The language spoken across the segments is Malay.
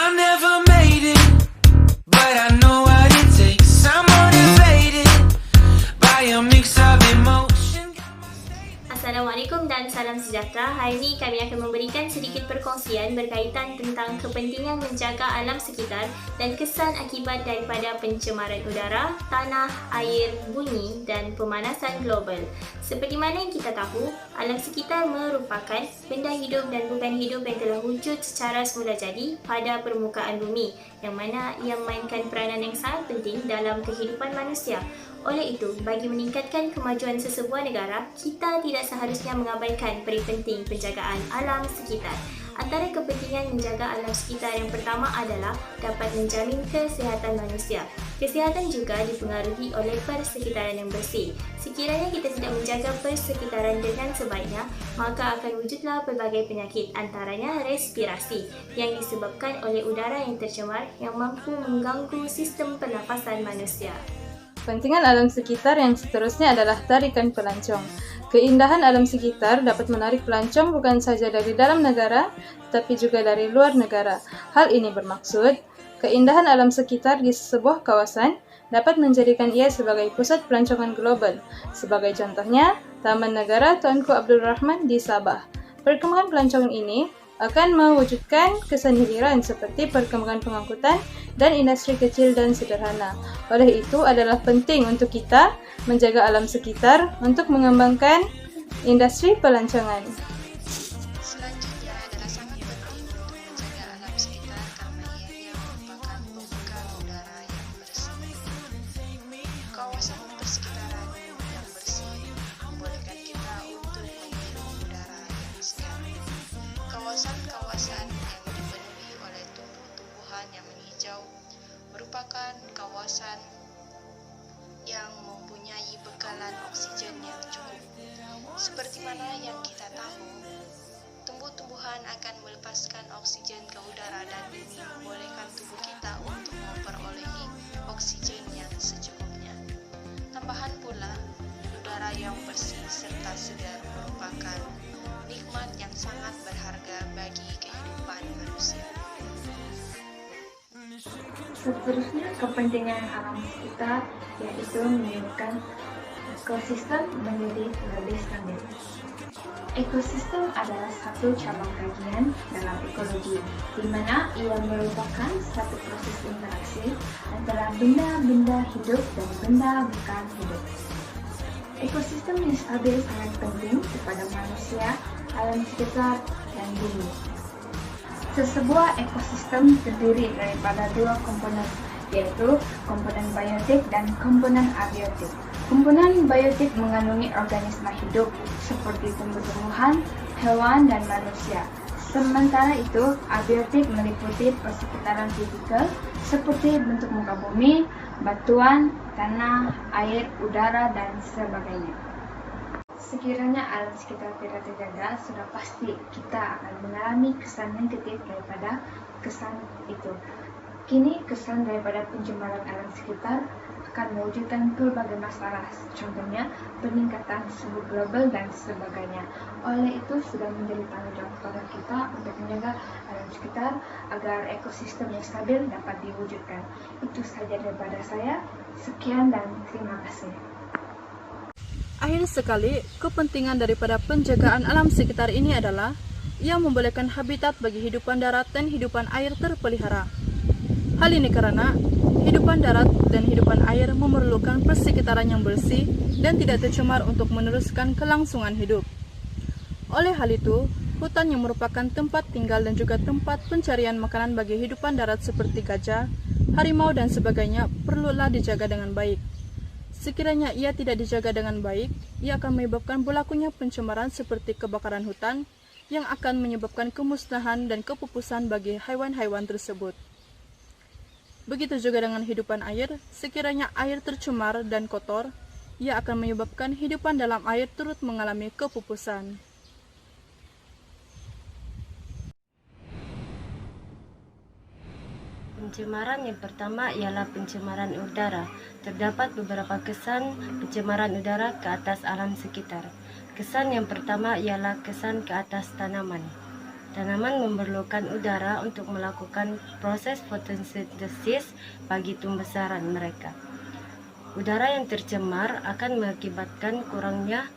I never made it, but I know what it takes. I'm motivated by a mix of emotion. Assalamualaikum dan salam sejahtera. Hari ini kami akan memberikan sedikit perkongsian berkaitan tentang kepentingan menjaga alam sekitar dan kesan akibat daripada pencemaran udara, tanah, air, bunyi dan pemanasan global. Seperti mana yang kita tahu, alam sekitar merupakan benda hidup dan bukan hidup yang telah wujud secara semula jadi pada permukaan bumi, yang mana ia memainkan peranan yang sangat penting dalam kehidupan manusia. Oleh itu, bagi meningkatkan kemajuan sesebuah negara, kita tidak seharusnya mengabaikan peri penting penjagaan alam sekitar. Antara kepentingan menjaga alam sekitar yang pertama adalah dapat menjamin kesihatan manusia. Kesihatan juga dipengaruhi oleh persekitaran yang bersih. Sekiranya kita tidak menjaga persekitaran dengan sebaiknya, maka akan wujudlah pelbagai penyakit, antaranya respirasi, yang disebabkan oleh udara yang tercemar yang mampu mengganggu sistem pernafasan manusia. Kepentingan alam sekitar yang seterusnya adalah tarikan pelancong. Keindahan alam sekitar dapat menarik pelancong bukan saja dari dalam negara, tetapi juga dari luar negara. Hal ini bermaksud, keindahan alam sekitar di sebuah kawasan dapat menjadikan ia sebagai pusat pelancongan global. Sebagai contohnya, Taman Negara Tuanku Abdul Rahman di Sabah. Perkembangan pelancongan ini akan mewujudkan kesan hiburan seperti perkembangan pengangkutan dan industri kecil dan sederhana. Oleh itu adalah penting untuk kita menjaga alam sekitar untuk mengembangkan industri pelancongan. Selanjutnya adalah sangat penting untuk menjaga alam sekitar karena ia merupakan pembuka udara yang bersih. Kawasan persekitaran yang bersih membolehkan kita untuk menghirup udara yang segar. Kawasan-kawasan yang dipenuhi oleh tumbuh-tumbuhan yang menghijau merupakan kawasan yang mempunyai bekalan oksigen yang cukup. Seperti mana yang kita tahu, tumbuh-tumbuhan akan melepaskan oksigen ke udara dan ini membolehkan tubuh kita untuk memperolehi oksigen yang secukupnya. Tambahan pula, udara yang bersih serta segar merupakan nikmat yang sangat berharga bagi kehidupan manusia. Seterusnya, kepentingan alam sekitar yaitu menyebabkan ekosistem menjadi lebih stabil. Ekosistem adalah satu cabang kajian dalam ekologi, di mana ia merupakan satu proses interaksi antara benda-benda hidup dan benda bukan hidup. Ekosistem yang stabil sangat penting kepada manusia, alam sekitar, dan bumi. Sesebuah ekosistem terdiri daripada dua komponen, yaitu komponen biotik dan komponen abiotik. Komponen biotik mengandungi organisme hidup seperti tumbuh-tumbuhan, hewan, dan manusia. Sementara itu, abiotik meliputi persekitaran fisikal seperti bentuk muka bumi, batuan, tanah, air, udara, dan sebagainya. Sekiranya alam sekitar tidak terjaga, sudah pasti kita akan mengalami kesan negatif daripada kesan itu. Kini, kesan daripada pencemaran alam sekitar akan mewujudkan pelbagai masalah, contohnya peningkatan suhu global dan sebagainya. Oleh itu, sudah menjadi tanggung jawab kepada kita untuk menjaga alam sekitar agar ekosistem yang stabil dapat diwujudkan. Itu saja daripada saya. Sekian dan terima kasih. Akhir sekali, kepentingan daripada penjagaan alam sekitar ini adalah ia membolehkan habitat bagi hidupan darat dan hidupan air terpelihara. Hal ini karena hidupan darat dan hidupan air memerlukan persekitaran yang bersih dan tidak tercemar untuk meneruskan kelangsungan hidup. Oleh hal itu, hutan yang merupakan tempat tinggal dan juga tempat pencarian makanan bagi hidupan darat seperti gajah, harimau dan sebagainya perlulah dijaga dengan baik. Sekiranya ia tidak dijaga dengan baik, ia akan menyebabkan berlakunya pencemaran seperti kebakaran hutan yang akan menyebabkan kemusnahan dan kepupusan bagi haiwan-haiwan tersebut. Begitu juga dengan hidupan air, sekiranya air tercemar dan kotor, ia akan menyebabkan hidupan dalam air turut mengalami kepupusan. Pencemaran yang pertama ialah pencemaran udara. Terdapat beberapa kesan pencemaran udara ke atas alam sekitar. Kesan yang pertama ialah kesan ke atas tanaman. Tanaman memerlukan udara untuk melakukan proses fotosintesis bagi pembesaran mereka. Udara yang tercemar akan mengakibatkan kurangnya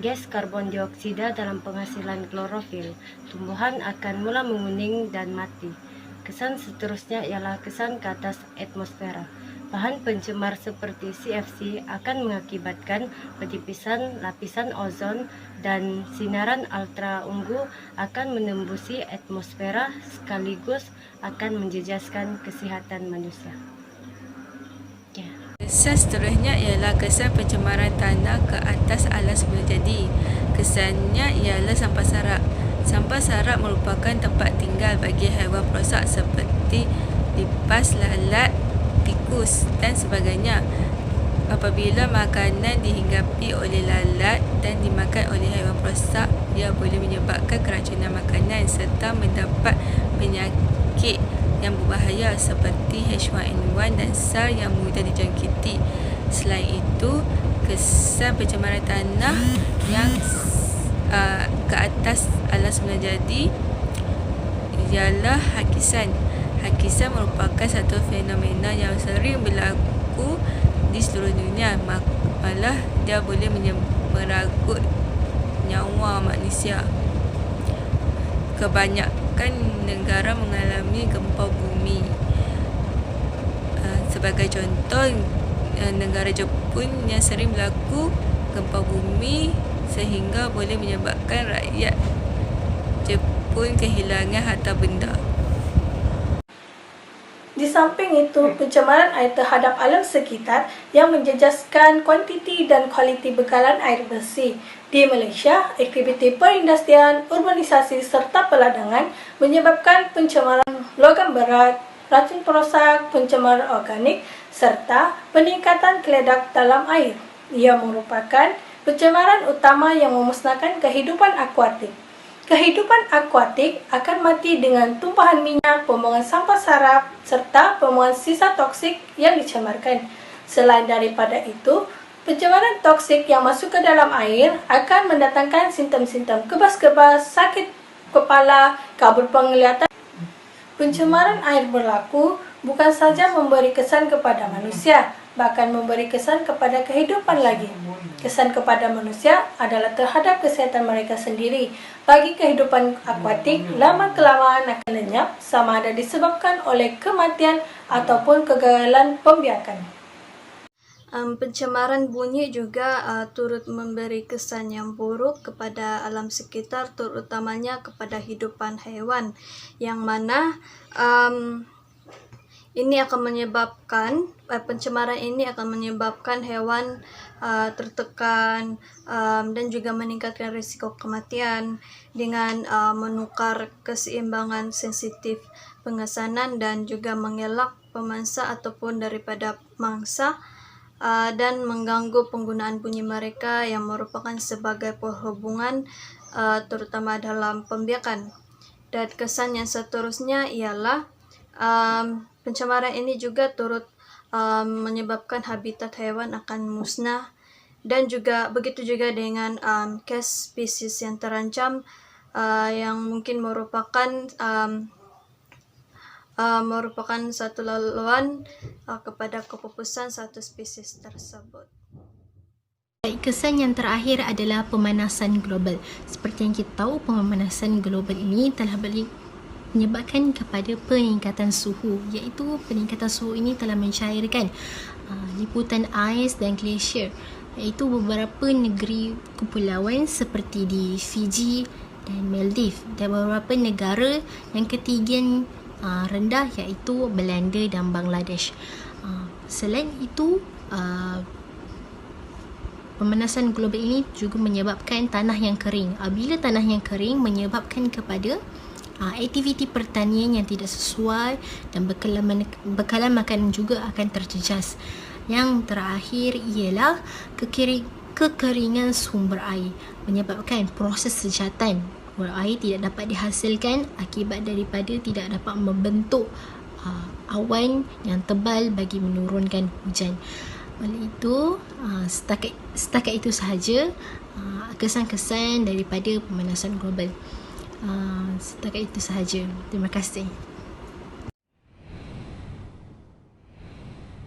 gas karbon dioksida dalam penghasilan klorofil. Tumbuhan akan mula menguning dan mati. Kesan seterusnya ialah kesan ke atas atmosfera. Bahan pencemar seperti CFC akan mengakibatkan penipisan lapisan ozon dan sinaran ultra ungu akan menembusi atmosfera sekaligus akan menjejaskan kesihatan manusia. Kesan seterusnya ialah kesan pencemaran tanah ke atas alam semula jadi. Kesannya ialah sampah sarap. Sampah sarap merupakan tempat tinggal bagi haiwan perosak seperti lipas, lalat, tikus dan sebagainya. Apabila makanan dihinggapi oleh lalat dan dimakan oleh haiwan perosak, ia boleh menyebabkan keracunan makanan serta mendapat penyakit yang berbahaya seperti H1N1 dan SARS yang mudah dijangkiti. Selain itu, kesan pencemaran tanah yang ke atas alam semula jadi ialah hakisan. Hakisan merupakan satu fenomena yang sering berlaku di seluruh dunia. Malah dia boleh meragut nyawa manusia. Kebanyakan negara mengalami gempa bumi. Sebagai contoh, negara Jepun yang sering berlaku gempa bumi sehingga boleh menyebabkan rakyat Jepun kehilangan harta benda. Di samping itu, pencemaran air terhadap alam sekitar yang menjejaskan kuantiti dan kualiti bekalan air bersih. Di Malaysia, aktiviti perindustrian, urbanisasi serta peladangan menyebabkan pencemaran logam berat, racun perosak, pencemaran organik serta peningkatan keledak dalam air. Ia merupakan pencemaran utama yang memusnahkan kehidupan akuatik. Kehidupan akuatik akan mati dengan tumpahan minyak, pembuangan sampah sarap, serta pembuangan sisa toksik yang dicemarkan. Selain daripada itu, pencemaran toksik yang masuk ke dalam air akan mendatangkan simptom-simptom kebas-kebas, sakit kepala, kabur penglihatan. Pencemaran air berlaku bukan saja memberi kesan kepada manusia, bahkan memberi kesan kepada kehidupan lagi. Kesan kepada manusia adalah terhadap kesihatan mereka sendiri. Bagi kehidupan akuatik, lama-kelamaan akan lenyap sama ada disebabkan oleh kematian ataupun kegagalan pembiakan. Pencemaran bunyi juga turut memberi kesan yang buruk kepada alam sekitar, terutamanya kepada hidupan haiwan, yang mana ini akan menyebabkan pencemaran ini akan menyebabkan hewan tertekan dan juga meningkatkan risiko kematian dengan menukar keseimbangan sensitif pengesanan dan juga mengelak pemangsa ataupun daripada mangsa dan mengganggu penggunaan bunyi mereka yang merupakan sebagai penghubungan terutama dalam pembiakan. Dan kesan yang seterusnya ialah pencemaran ini juga turut menyebabkan habitat haiwan akan musnah dan juga begitu juga dengan case spesies yang terancam yang mungkin merupakan satu laluan kepada kepupusan satu spesies tersebut. Kesan yang terakhir adalah pemanasan global. Seperti yang kita tahu, pemanasan global ini telah menyebabkan kepada peningkatan suhu, iaitu peningkatan suhu ini telah mencairkan liputan ais dan glasier, iaitu beberapa negeri kepulauan seperti di Fiji dan Maldives, dan beberapa negara yang ketinggian rendah iaitu Belanda dan Bangladesh. Selain itu, pemanasan global ini juga menyebabkan tanah yang kering. Bila tanah yang kering menyebabkan kepada aktiviti pertanian yang tidak sesuai dan bekalan makanan juga akan terjejas. Yang terakhir ialah kekeringan sumber air, menyebabkan proses sejatan air tidak dapat dihasilkan akibat daripada tidak dapat membentuk awan yang tebal bagi menurunkan hujan. Oleh itu, setakat itu sahaja kesan-kesan daripada pemanasan global. Setakat itu sahaja. Terima kasih.